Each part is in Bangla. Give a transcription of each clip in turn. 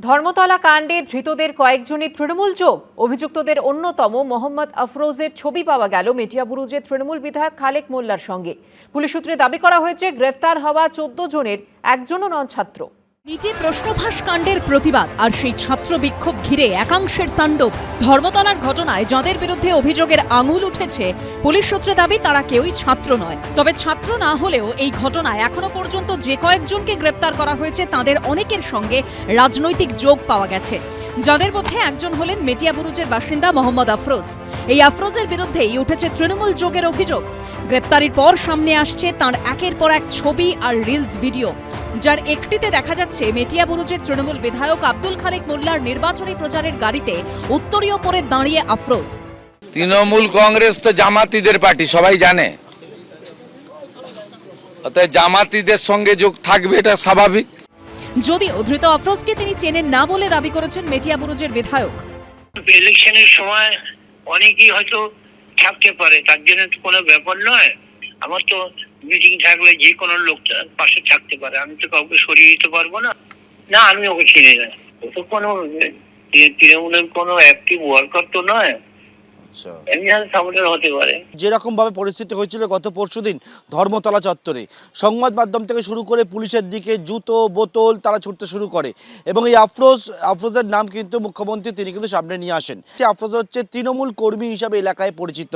ধর্মতলা কাণ্ডে ধৃতদের কয়েকজনই তৃণমূল যোগ। অভিযুক্তদের অন্যতম মোহাম্মদ আফরোজের ছবি পাওয়া গেল মেটিয়াবুরুজের তৃণমূল বিধায়ক খালেক মোল্লার সঙ্গে। পুলিশ সূত্রে দাবি করা হয়েছে গ্রেফতার হওয়া 14 জনের একজনও নন ছাত্র। নিটে প্রশ্নভাস কাণ্ডের প্রতিবাদ আর সেই ছাত্র বিক্ষোভ ঘিরে একাংশের তাণ্ডব। ধর্মতলার ঘটনায় যাদের বিরুদ্ধে অভিযোগের আঙুল উঠেছে, পুলিশ সূত্রে দাবি তারা কেউই ছাত্র নয়। তবে ছাত্র না হলেও এই ঘটনায় এখনো পর্যন্ত যে কয়েকজনকে গ্রেপ্তার করা হয়েছে তাদের অনেকের সঙ্গে রাজনৈতিক যোগ পাওয়া গেছে। যাদের মধ্যে একজন হলেন মেটিয়াবুরুজের বাসিন্দা মোহাম্মদ আফরোজ। এই আফরোজের বিরুদ্ধেই উঠেছে তৃণমূল যোগের অভিযোগ। গ্রেপ্তারির পর সামনে আসছে তার একের পর এক ছবি আর রিলস ভিডিও, যার একটিতে দেখা যাচ্ছে মেটিয়াবুরুজের তৃণমূল বিধায়ক আব্দুল খালেক মোল্লার নির্বাচনী প্রচারের গাড়িতে উত্তরীয় পরে দাঁড়িয়ে আফরোজ। তৃণমূল কংগ্রেস তো জামাতিদের পার্টি, সবাই জানে, অতএব জামাতিদের সঙ্গে যোগ থাকবে, এটা স্বাভাবিক। যদিও ধৃত আফরোজকে তিনি চেনেন না বলে দাবি করেছেন মেটিয়াবুরুজের বিধায়ক। ইলেকশনের সময় অনেকেই হয়তো থাকতে পারে, তার জন্য তো কোনো ব্যাপার নয়। আমার তো মিটিং থাকলে যে কোনো লোক পাশে থাকতে পারে, আমি তো কাউকে সরিয়ে দিতে পারবো না। না, আমি ওকে চিনি না। ও তো কোনো তৃণমূলের কোনো অ্যাক্টিভ ওয়ার্কার তো নয়, এমনি সাপোর্টার হতে পারে। যেরকম ভাবে পরিস্থিতি হয়েছিল গত পরশুদিন ধর্মতলা চত্বরে, সংবাদ মাধ্যম থেকে শুরু করে পুলিশের দিকে জুতো বোতল তারা ছুটতে শুরু করে, এবং এই আফরোজের নাম কিন্তু মুখ্যমন্ত্রী তিনি কিন্তু সামনে নিয়ে আসেন। আফরোজ হচ্ছে তৃণমূল কর্মী হিসাবে এলাকায় পরিচিত।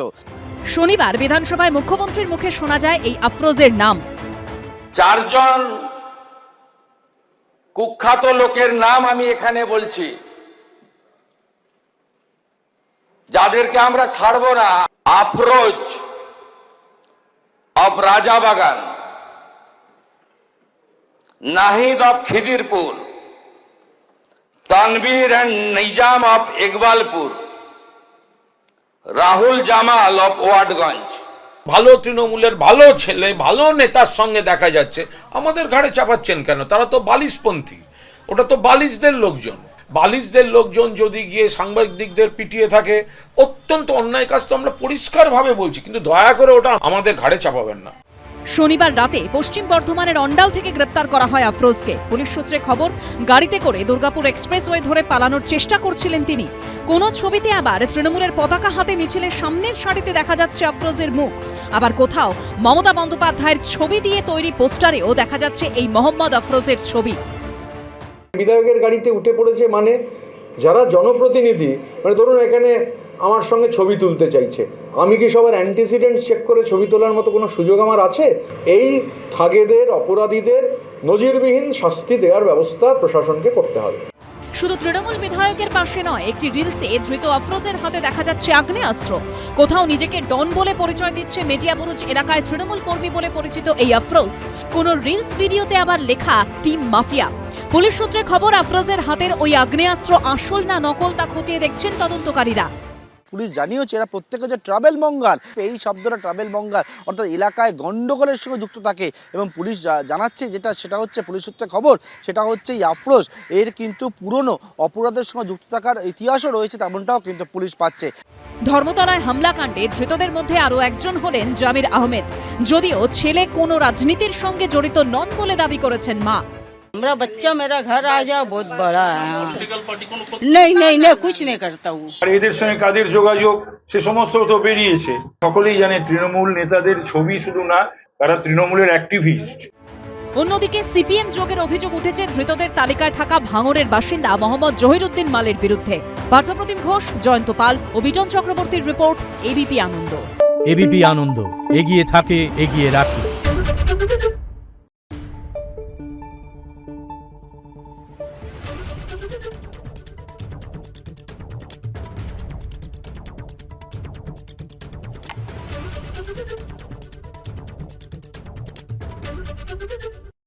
শনিবার বিধানসভায় মুখ্যমন্ত্রীর মুখে শোনা যায় এই আফরোজের নাম। 4 জন কুখ্যাত লোকের নাম আমি এখানে বলছি, যাদেরকে আমরা ছাড়বো না। Afroz of Rajabagan, Nahid of Khidirpur, Tanvir and Nizam of Ekbalpur, Rahul Jamal of Watgunge. ভালো তৃণমূলের ভালো ছেলে, ভালো নেতার সঙ্গে দেখা যাচ্ছে, আমাদের ঘাড়ে চাপাচ্ছেন কেন? তারা তো বালিশপন্থী, ওটা তো বালিশদের লোকজন। বালিশদের লোকজন যদি গিয়ে সাংবাদিকদের পিটিয়ে থাকে, অত্যন্ত অন্যায় কাজ, তো আমরা পরিষ্কারভাবে বলছি, কিন্তু দয়া করে ওটা আমাদের ঘাড়ে চাপাবেন না। শনিবার রাতে পশ্চিম বর্ধমানের অন্ডাল থেকে গ্রেপ্তার করা হয় আফরোজকে। পুলিশ সূত্রে খবর, গাড়িতে করে দুর্গাপুর এক্সপ্রেসওয়ে ধরে পালানোর চেষ্টা করছিলেন তিনি। কোন ছবিতে আবার তৃণমূলের পতাকা হাতে মিছিলের সামনের সারিতে দেখা যাচ্ছে আফরোজের মুখ, আবার কোথাও মমতা বন্দ্যোপাধ্যায়ের ছবি দিয়ে তৈরি পোস্টারেও দেখা যাচ্ছে এই মোহাম্মদ আফরোজের ছবি। বিধায়কের গাড়িতে উঠে পড়েছে মানে যারা জনপ্রতিনিধি, মানে ধরুন এখানে আমার সঙ্গে ছবি তুলতে চাইছে, আমি কি সবার অ্যান্টিসিডেন্টস চেক করে ছবি তোলার মতো কোনো সুযোগ আমার আছে? এই থাগেদের, অপরাধীদের নজিরবিহীন শাস্তি দেওয়ার ব্যবস্থা প্রশাসনকে করতে হবে। শুধু তৃণমূল বিধায়কের পাশে নয়, একটি রিলসে ধৃত আফরোজের হাতে দেখা যাচ্ছে আগ্নেয়াস্ত্র। কোথাও নিজেকে ডন বলে পরিচয় দিচ্ছে মেটিয়াবুরুজ এলাকায় তৃণমূল কর্মী বলে পরিচিত এই আফরোজ। কোন রিলস ভিডিওতে আবার লেখা টিম মাফিয়া। পুলিশ সূত্রে খবর, আফরোজের হাতের ওই আগ্নেয়াস্ত্র আসল না নকল তা খতিয়ে দেখছেন তদন্তকারীরা। পুলিশ জানিয়েছে এরা প্রত্যেকে যে ট্রাভেল মঙ্গাল, এই শব্দটা ট্রাভেল মঙ্গাল অর্থাৎ এলাকায় গন্ডগোলের সঙ্গে যুক্ত থাকে, এবং পুলিশ জানাচ্ছে সেটা হচ্ছে, পুলিশ সূত্রে খবর, সেটা হচ্ছে এই আফরোজ এর কিন্তু পুরনো অপরাধের সঙ্গে যুক্ত থাকার ইতিহাসও রয়েছে, তেমনটাও কিন্তু পুলিশ পাচ্ছে। ধর্মতলায় হামলাকাণ্ডে ধৃতদের মধ্যে আরও একজন হলেন জামির আহমেদ। যদিও ছেলে কোনো রাজনীতির সঙ্গে জড়িত নন বলে দাবি করেছেন মা। मेरा बच्चा मेरा घर आ जा बहुत बड़ा है। नहीं नहीं नहीं कुछ नहीं करता हूँ। আর এদের সঙ্গে কাদের যোগাযোগ সে সমস্ত তো বেরিয়েছে, সকলেই জানে। তৃণমূল নেতাদের ছবি শুধু না, তারা তৃণমূলের অ্যাক্টিভিস্ট। অন্যদিকে সিপিএম যোগের অভিযোগ উঠেছে ধৃতদের তালিকায় থাকা ভাঙড়ের বাসিন্দা মোহাম্মদ জহিরুদ্দিন মালের বিরুদ্ধে। পার্থপ্রতিম ঘোষ, জয়ন্ত পাল ও বিজন চক্রবর্তীর রিপোর্ট, এবিপি আনন্দ। এবিপি আনন্দ, এগিয়ে থাকে, এগিয়ে রাখে। Thank you.